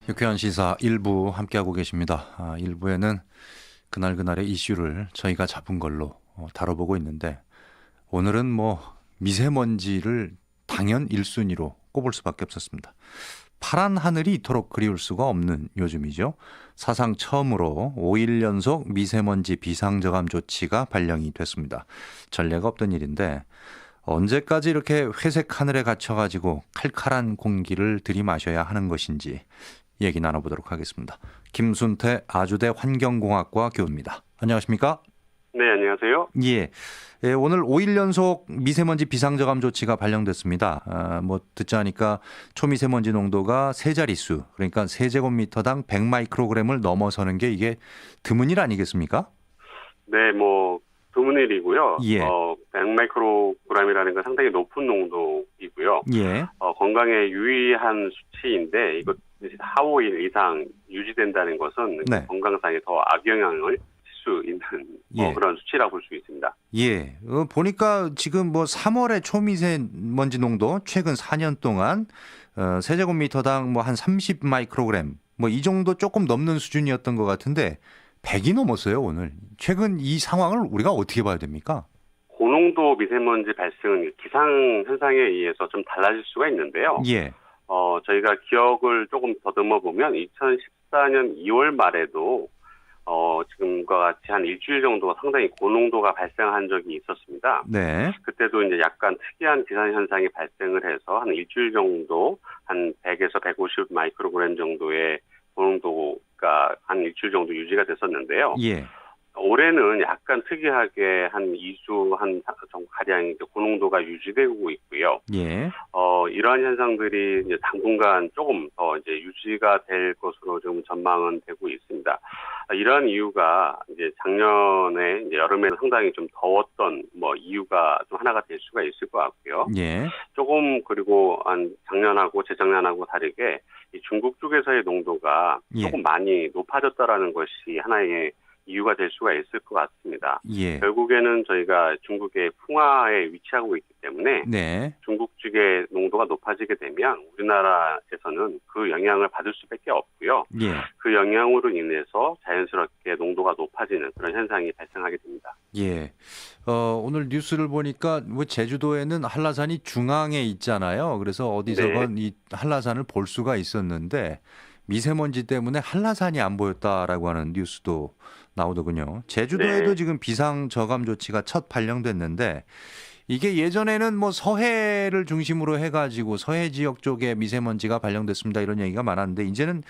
유쾌한 시사 1부 함께하고 계십니다. 1부에는 그날그날의 이슈를 저희가 잡은 걸로 다뤄보고 있는데 오늘은 미세먼지를 당연 1순위로 꼽을 수밖에 없었습니다. 파란 하늘이 이토록 그리울 수가 없는 요즘이죠. 사상 처음으로 5일 연속 미세먼지 비상저감 조치가 발령이 됐습니다. 전례가 없던 일인데 언제까지 이렇게 회색 하늘에 갇혀가지고 칼칼한 공기를 들이마셔야 하는 것인지 얘기 나눠보도록 하겠습니다. 김순태 아주대 환경공학과 교수입니다. 안녕하십니까? 네, 안녕하세요. 예. 오늘 5일 연속 미세먼지 비상저감 조치가 발령됐습니다. 듣자 하니까 초미세먼지 농도가 세 자릿수, 그러니까 세제곱미터당 100마이크로그램을 넘어서는 게 이게 드문 일 아니겠습니까? 네, 드문 일이고요. 예. 100마이크로그램이라는 건 상당히 높은 농도이고요. 예. 건강에 유의한 수치인데 이거 4, 5일 이상 유지된다는 것은 네. 건강상에 더 악영향을 줄 수 있는 예. 그런 수치라고 볼 수 있습니다. 예. 보니까 지금 3월에 초미세먼지 농도 최근 4년 동안 세제곱미터당 한 30 마이크로그램 이 정도 조금 넘는 수준이었던 것 같은데 100이 넘었어요, 오늘. 최근 이 상황을 우리가 어떻게 봐야 됩니까? 고농도 미세먼지 발생은 기상 현상에 의해서 좀 달라질 수가 있는데요. 예. 저희가 기억을 조금 더듬어 보면 2014년 2월 말에도 지금과 같이 한 일주일 정도가 상당히 고농도가 발생한 적이 있었습니다. 네. 그때도 이제 약간 특이한 기상 현상이 발생을 해서 한 일주일 정도 한 100에서 150 마이크로그램 정도의 고농도가 한 일주일 정도 유지가 됐었는데요. 예. 올해는 약간 특이하게 한 2주 정도 가량 고농도가 유지되고 있고요. 예. 이러한 현상들이 이제 당분간 조금 더 이제 유지가 될 것으로 좀 전망은 되고 있습니다. 이러한 이유가 이제 작년에 이제 여름에는 상당히 좀 더웠던 이유가 좀 하나가 될 수가 있을 것 같고요. 예. 조금 그리고 작년하고 재작년하고 다르게 이 중국 쪽에서의 농도가 조금 많이 높아졌다라는 것이 하나의 이유가 될 수가 있을 것 같습니다. 예. 결국에는 저희가 중국의 풍화에 위치하고 있기 때문에 네. 중국 쪽의 농도가 높아지게 되면 우리나라에서는 그 영향을 받을 수밖에 없고요. 예. 그 영향으로 인해서 자연스럽게 농도가 높아지는 그런 현상이 발생하게 됩니다. 예. 오늘 뉴스를 보니까 제주도에는 한라산이 중앙에 있잖아요. 그래서 어디서건 이 한라산을 볼 수가 있었는데 미세먼지 때문에 한라산이 안 보였다라고 하는 뉴스도 나오더군요. 제주도에도 지금 비상저감 조치가 첫 발령됐는데 이게 예전에는 서해를 중심으로 해가지고 서해 지역 쪽에 미세먼지가 발령됐습니다 이런 얘기가 많았는데 이제는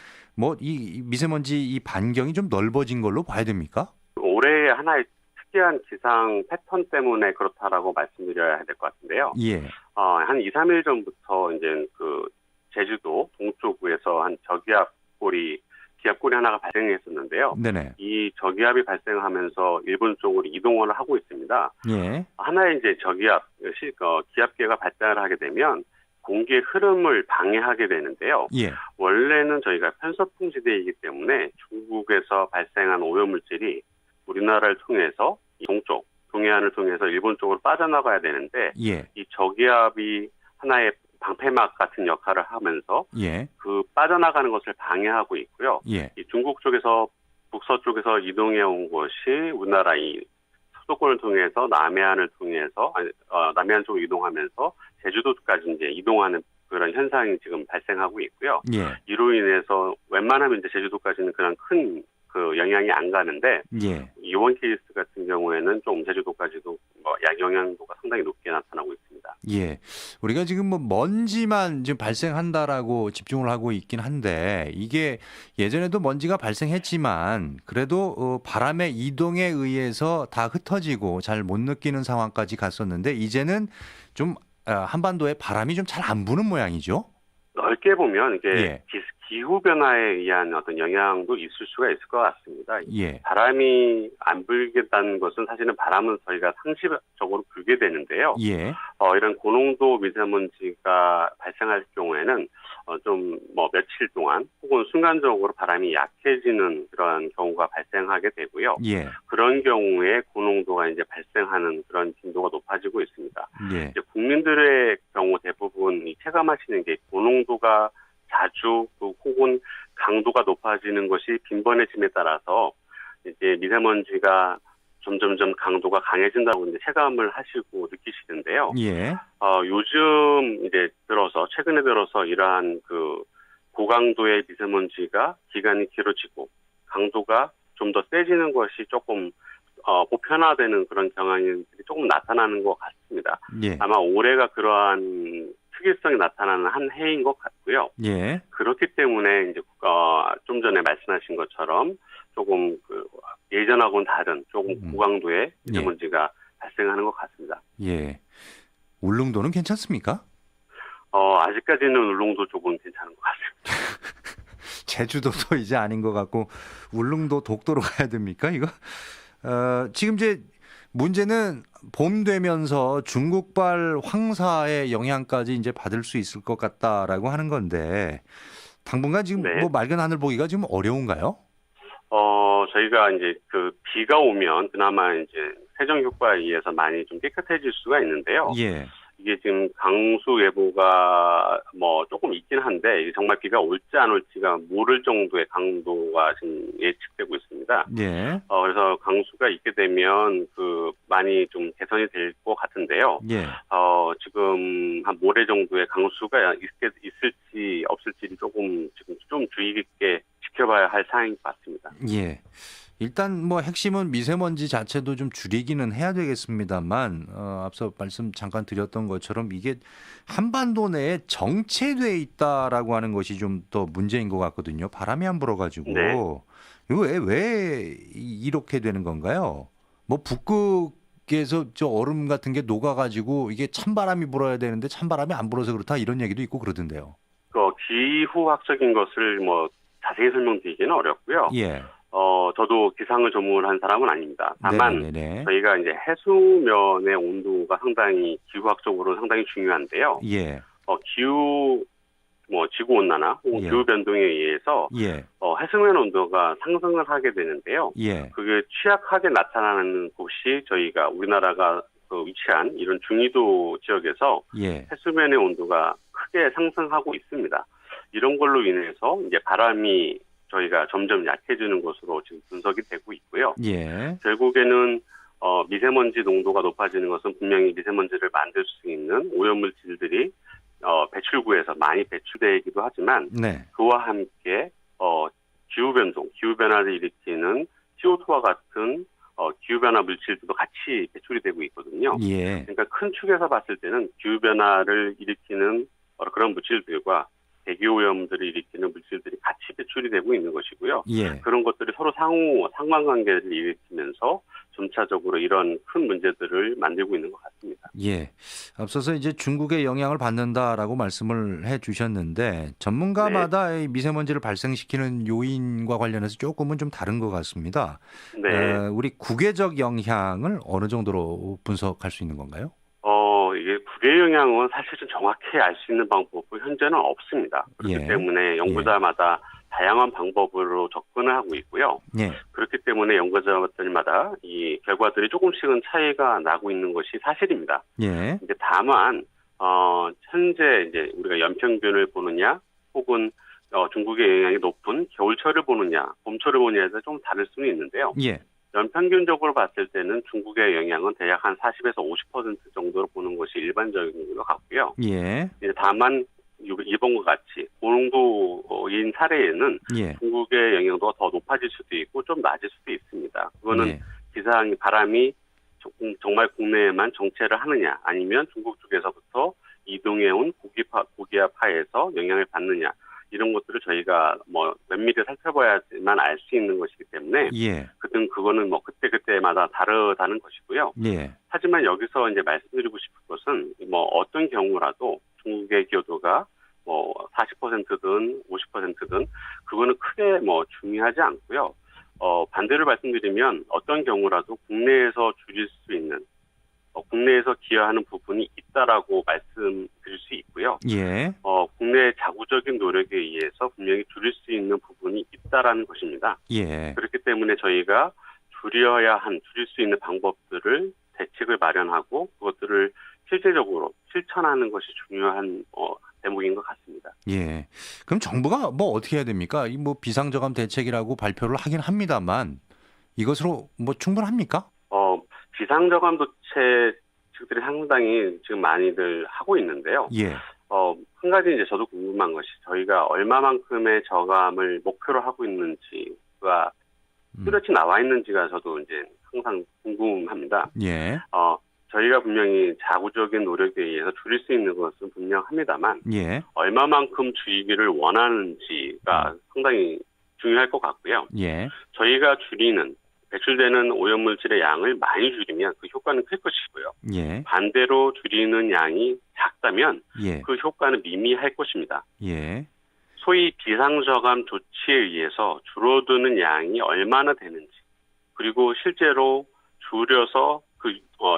이 미세먼지 이 반경이 좀 넓어진 걸로 봐야 됩니까? 올해 하나의 특이한 기상 패턴 때문에 그렇다라고 말씀드려야 될 것 같은데요. 예. 한 2, 3일 전부터 이제 제주도 동쪽부에서 한 기압골이 하나가 발생했었는데요. 네네. 이 저기압이 발생하면서 일본 쪽으로 이동을 하고 있습니다. 예. 하나의 이제 기압계가 발생을 하게 되면 공기의 흐름을 방해하게 되는데요. 예. 원래는 저희가 편서풍 지대이기 때문에 중국에서 발생한 오염물질이 우리나라를 통해서 동쪽, 동해안을 통해서 일본 쪽으로 빠져나가야 되는데 예. 이 저기압이 하나의 방패막 같은 역할을 하면서 예. 그 빠져나가는 것을 방해하고 있고요. 예. 이 중국 쪽에서 북서쪽에서 이동해 온 것이 우리나라 이 수도권을 통해서 남해안을 통해서 남해안 쪽으로 이동하면서 제주도까지 이제 이동하는 그런 현상이 지금 발생하고 있고요. 예. 이로 인해서 웬만하면 이제 제주도까지는 그런 큰 영향이 안 가는데 예. 이번 케이스 같은 경우에는 좀 제주도까지도 영향도가 상당히 높게 나타나고 있습니다. 예. 우리가 지금 먼지만 지금 발생한다라고 집중을 하고 있긴 한데 이게 예전에도 먼지가 발생했지만 그래도 바람의 이동에 의해서 다 흩어지고 잘 못 느끼는 상황까지 갔었는데 이제는 좀 한반도에 바람이 좀 잘 안 부는 모양이죠. 넓게 보면 이게 기후 변화에 의한 어떤 영향도 있을 수가 있을 것 같습니다. 예. 바람이 안 불겠다는 것은 사실은 바람은 저희가 상시적으로 불게 되는데요. 예. 이런 고농도 미세먼지가 발생할 경우에는 좀 며칠 동안 혹은 순간적으로 바람이 약해지는 그런 경우가 발생하게 되고요. 예. 그런 경우에 고농도가 이제 발생하는 그런 빈도가 높아지고 있습니다. 예. 이제 국민들의 경우 대부분 체감하시는 게 고농도가 자주 혹은 강도가 높아지는 것이 빈번해짐에 따라서 이제 미세먼지가 점점점 강도가 강해진다고 이제 체감을 하시고 느끼시는데요. 예. 요즘 이제 최근에 들어서 이러한 고강도의 미세먼지가 기간이 길어지고 강도가 좀 더 세지는 것이 조금 보편화되는 그런 경향이 조금 나타나는 것 같습니다. 예. 아마 올해가 그러한 특이성이 나타나는 한 해인 것 같고요. 예. 그렇기 때문에 이제 좀 전에 말씀하신 것처럼 조금 예전하고는 다른 조금 고강도의 미세먼지가 발생하는 것 같습니다. 예. 울릉도는 괜찮습니까? 아직까지는 울릉도 조금 괜찮은 것 같습니다. 제주도도 이제 아닌 것 같고 울릉도 독도로 가야 됩니까 이거? 지금 이제 문제는 봄 되면서 중국발 황사의 영향까지 이제 받을 수 있을 것 같다라고 하는 건데 당분간 지금 네. 뭐 맑은 하늘 보기가 지금 어려운가요? 저희가 이제 비가 오면 그나마 이제 세정 효과에 의해서 많이 좀 깨끗해질 수가 있는데요. 예. 이게 지금 강수 예보가 조금 있긴 한데 이게 정말 비가 올지 안 올지가 모를 정도의 강도가 지금 예측되고 있습니다. 예. 그래서 강수가 있게 되면 많이 좀 개선이 될 것 같은데요. 예. 지금 한 모레 정도의 강수가 있을지 없을지 조금 지금 좀 주의 깊게 지켜봐야 할 사항인 것 같습니다. 예. 일단 뭐 핵심은 미세먼지 자체도 좀 줄이기는 해야 되겠습니다만 앞서 말씀 잠깐 드렸던 것처럼 이게 한반도 내에 정체돼 있다라고 하는 것이 좀 더 문제인 것 같거든요. 바람이 안 불어가지고 네. 이거 왜 이렇게 되는 건가요? 뭐 북극에서 저 얼음 같은 게 녹아가지고 이게 찬바람이 불어야 되는데 찬바람이 안 불어서 그렇다 이런 얘기도 있고 그러던데요. 기후학적인 것을 자세히 설명드리기는 어렵고요. 예. 저도 기상을 전문한 사람은 아닙니다. 다만 네네네. 저희가 이제 해수면의 온도가 상당히 기후학적으로 상당히 중요한데요. 예. 지구 온난화 혹은 예. 기후 변동에 의해서 예. 해수면 온도가 상승을 하게 되는데요. 예. 그게 취약하게 나타나는 곳이 저희가 우리나라가 위치한 이런 중위도 지역에서 예. 해수면의 온도가 크게 상승하고 있습니다. 이런 걸로 인해서 이제 바람이 저희가 점점 약해지는 것으로 지금 분석이 되고 있고요. 예. 결국에는 미세먼지 농도가 높아지는 것은 분명히 미세먼지를 만들 수 있는 오염물질들이 배출구에서 많이 배출되기도 하지만 네. 그와 함께 기후변화를 일으키는 CO2와 같은 기후변화 물질들도 같이 배출이 되고 있거든요. 예. 그러니까 큰 축에서 봤을 때는 기후변화를 일으키는 그런 물질들과 대기오염들을 일으키는 물질들이 같이 배출이 되고 있는 것이고요. 예. 그런 것들이 서로 상호 상관관계를 일으키면서 점차적으로 이런 큰 문제들을 만들고 있는 것 같습니다. 예. 앞서서 이제 중국의 영향을 받는다라고 말씀을 해 주셨는데 전문가마다 이 미세먼지를 발생시키는 요인과 관련해서 조금은 좀 다른 것 같습니다. 네. 우리 국외적 영향을 어느 정도로 분석할 수 있는 건가요? 이게 국외 영향은 사실은 정확히 알 수 있는 방법은 현재는 없습니다. 그렇기 예. 때문에 연구자마다 다양한 방법으로 접근을 하고 있고요. 예. 그렇기 때문에 연구자들마다 이 결과들이 조금씩은 차이가 나고 있는 것이 사실입니다. 예. 이제 다만 현재 이제 우리가 연평균을 보느냐, 혹은 중국의 영향이 높은 겨울철을 보느냐, 봄철을 보느냐에 따라 좀 다를 수는 있는데요. 예. 연평균적으로 봤을 때는 중국의 영향은 대략 한 40에서 50% 정도로 보는 것이 일반적인 것 같고요. 예. 이제 다만 이번과 같이 고농도인 사례에는 예. 중국의 영향도가 더 높아질 수도 있고 좀 낮을 수도 있습니다. 그거는 예. 바람이 정말 국내에만 정체를 하느냐, 아니면 중국 쪽에서부터 이동해온 고기압하에서 영향을 받느냐, 이런 것들을 저희가 면밀히 살펴봐야지만 알 수 있는 것이기 때문에 예. 그거는 그때마다 다르다는 것이고요. 예. 하지만 여기서 이제 말씀드리고 싶은 것은 어떤 경우라도 중국의 기여도가 40%든 50%든 그거는 크게 중요하지 않고요. 반대로 말씀드리면 어떤 경우라도 국내에서 줄일 수 있는 국내에서 기여하는 부분이 있다라고 말씀드릴 수 있고요. 예. 국내의 자구적인 노력에 의해서 분명히 줄일 수 있는 부분이 있다라는 것입니다. 예. 그렇기 때문에 저희가 줄일 수 있는 방법들을 대책을 마련하고 그것들을 실제적으로 실천하는 것이 중요한 대목인 것 같습니다. 있습니다. 예. 그럼 정부가 뭐 어떻게 해야 됩니까? 이 뭐 비상저감 대책이라고 발표를 하긴 합니다만 이것으로 뭐 충분합니까? 비상저감 대책들이 상당히 지금 많이들 하고 있는데요. 예. 한 가지 이제 저도 궁금한 것이 저희가 얼마만큼의 저감을 목표로 하고 있는지가 뚜렷이 나와 있는지가 저도 이제 항상 궁금합니다. 예. 저희가 분명히 자구적인 노력에 의해서 줄일 수 있는 것은 분명합니다만 예. 얼마만큼 줄이기를 원하는지가 상당히 중요할 것 같고요. 예. 저희가 배출되는 오염물질의 양을 많이 줄이면 그 효과는 클 것이고요. 예. 반대로 줄이는 양이 작다면 예. 그 효과는 미미할 것입니다. 예. 소위 비상저감 조치에 의해서 줄어드는 양이 얼마나 되는지 그리고 실제로 줄여서 그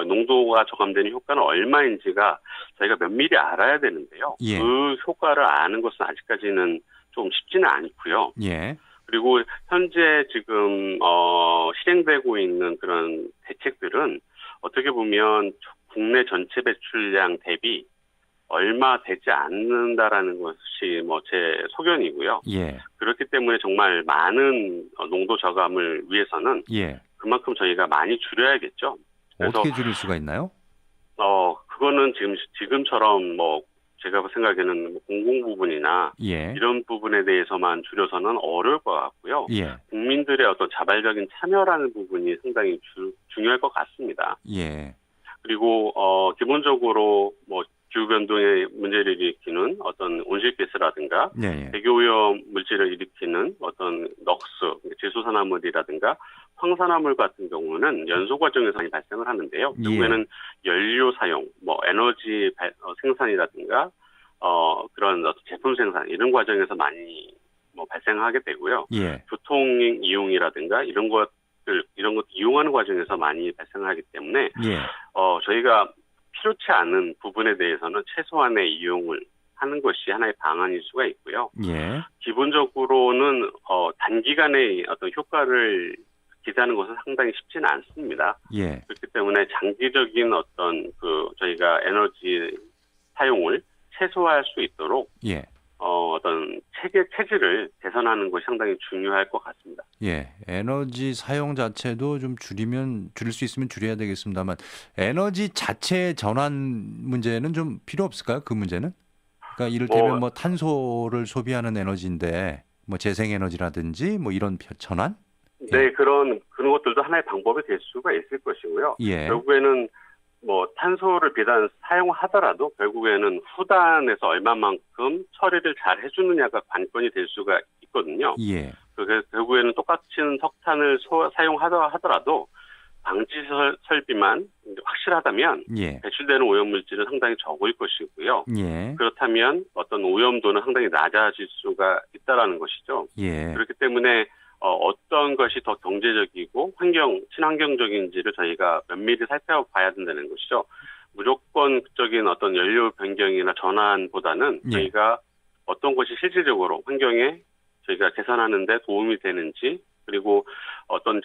농도가 저감되는 효과는 얼마인지가 저희가 면밀히 알아야 되는데요. 예. 그 효과를 아는 것은 아직까지는 좀 쉽지는 않고요. 예. 그리고 현재 지금 실행되고 있는 그런 대책들은 어떻게 보면 국내 전체 배출량 대비 얼마 되지 않는다라는 것이 제 소견이고요. 예. 그렇기 때문에 정말 많은 농도 저감을 위해서는 예. 그만큼 저희가 많이 줄여야겠죠. 그래서 어떻게 줄일 수가 있나요? 그거는 지금처럼 제가 생각에는 공공 부분이나 예. 이런 부분에 대해서만 줄여서는 어려울 것 같고요. 예. 국민들의 어떤 자발적인 참여라는 부분이 상당히 중요할 것 같습니다. 예. 그리고 기본적으로 기후변동의 문제를 일으키는 어떤 온실가스라든가 예. 대기오염 물질을 일으키는 어떤 넉스, 질소산화물이라든가 황산화물 같은 경우는 연소 과정에서 많이 발생을 하는데요. 예. 결국에는 연료 사용, 에너지 생산이라든가 그런 어떤 제품 생산 이런 과정에서 많이 발생하게 되고요. 예. 교통 이용이라든가 이런 것 이용하는 과정에서 많이 발생하기 때문에 예. 저희가 필요치 않은 부분에 대해서는 최소한의 이용을 하는 것이 하나의 방안일 수가 있고요. 예. 기본적으로는 단기간에 어떤 효과를 기대하는 것은 상당히 쉽지는 않습니다. 예. 그렇기 때문에 장기적인 어떤 저희가 에너지 사용을 최소화할 수 있도록 예. 어떤 체질을 개선하는 것이 상당히 중요할 것 같습니다. 예. 에너지 사용 자체도 좀 줄일 수 있으면 줄여야 되겠습니다만 에너지 자체 전환 문제는 좀 필요 없을까요? 그 문제는? 그러니까 이를테면 탄소를 소비하는 에너지인데 재생에너지라든지 이런 전환? 네, 예. 그런 것들도 하나의 방법이 될 수가 있을 것이고요. 예. 결국에는 탄소를 비단 사용하더라도 결국에는 후단에서 얼마만큼 처리를 잘 해주느냐가 관건이 될 수가 있거든요. 예. 결국에는 똑같은 석탄을 사용하더라도 방지 설비만 확실하다면 예. 배출되는 오염물질은 상당히 적을 것이고요. 예. 그렇다면 어떤 오염도는 상당히 낮아질 수가 있다라는 것이죠. 예. 그렇기 때문에 어떤 것이 더 경제적이고 친환경적인지를 저희가 면밀히 살펴봐야 된다는 것이죠. 무조건적인 어떤 연료 변경이나 전환보다는 예. 저희가 어떤 것이 실질적으로 환경에 저희가 개선하는 데 도움이 되는지 그리고 어떤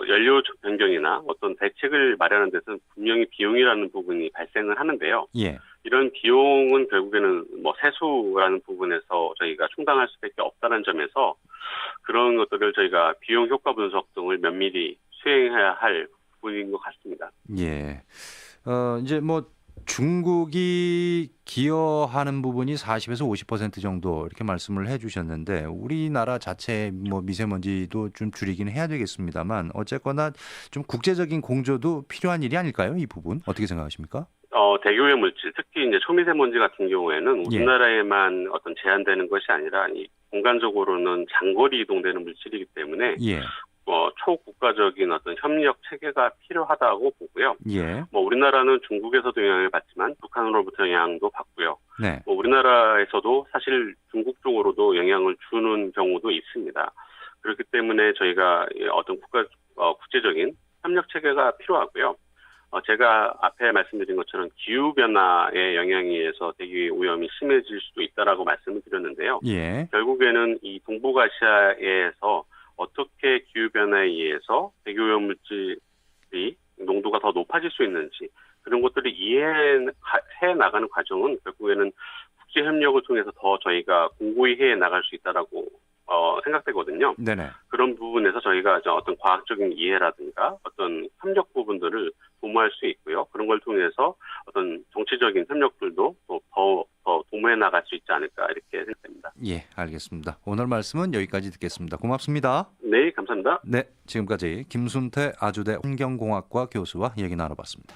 연료 변경이나 어떤 대책을 마련하는 데서는 분명히 비용이라는 부분이 발생을 하는데요. 예. 이런 비용은 결국에는 세수라는 부분에서 저희가 충당할 수밖에 없다는 점에서 그런 것들을 저희가 비용 효과 분석 등을 면밀히 수행해야 할 부분인 것 같습니다. 예. 이제 중국이 기여하는 부분이 40에서 50% 정도 이렇게 말씀을 해주셨는데 우리나라 자체 미세먼지도 좀 줄이긴 해야 되겠습니다만 어쨌거나 좀 국제적인 공조도 필요한 일이 아닐까요? 이 부분 어떻게 생각하십니까? 대기오염 물질, 특히 이제 초미세먼지 같은 경우에는 우리나라에만 어떤 제한되는 것이 아니라 공간적으로는 장거리 이동되는 물질이기 때문에 예. 초국가적인 어떤 협력 체계가 필요하다고 보고요. 예. 우리나라는 중국에서도 영향을 받지만 북한으로부터 영향도 받고요. 네. 우리나라에서도 사실 중국 쪽으로도 영향을 주는 경우도 있습니다. 그렇기 때문에 저희가 어떤 국제적인 협력 체계가 필요하고요. 제가 앞에 말씀드린 것처럼 기후변화의 영향에 의해서 대기 오염이 심해질 수도 있다라고 말씀을 드렸는데요. 예. 결국에는 이 동북아시아에서 어떻게 기후변화에 의해서 대기오염 물질이 농도가 더 높아질 수 있는지 그런 것들을 이해해 나가는 과정은 결국에는 국제 협력을 통해서 더 저희가 공고히 해 나갈 수 있다라고 생각되거든요. 네네. 그런 부분에서 저희가 어떤 과학적인 이해라든가 어떤 협력 부분들을 도모할 수 있고요. 그런 걸 통해서 어떤 정치적인 협력들도 더 도모해 나갈 수 있지 않을까 이렇게 생각됩니다. 예, 알겠습니다. 오늘 말씀은 여기까지 듣겠습니다. 고맙습니다. 네, 감사합니다. 네, 지금까지 김순태 아주대 환경공학과 교수와 얘기 나눠봤습니다.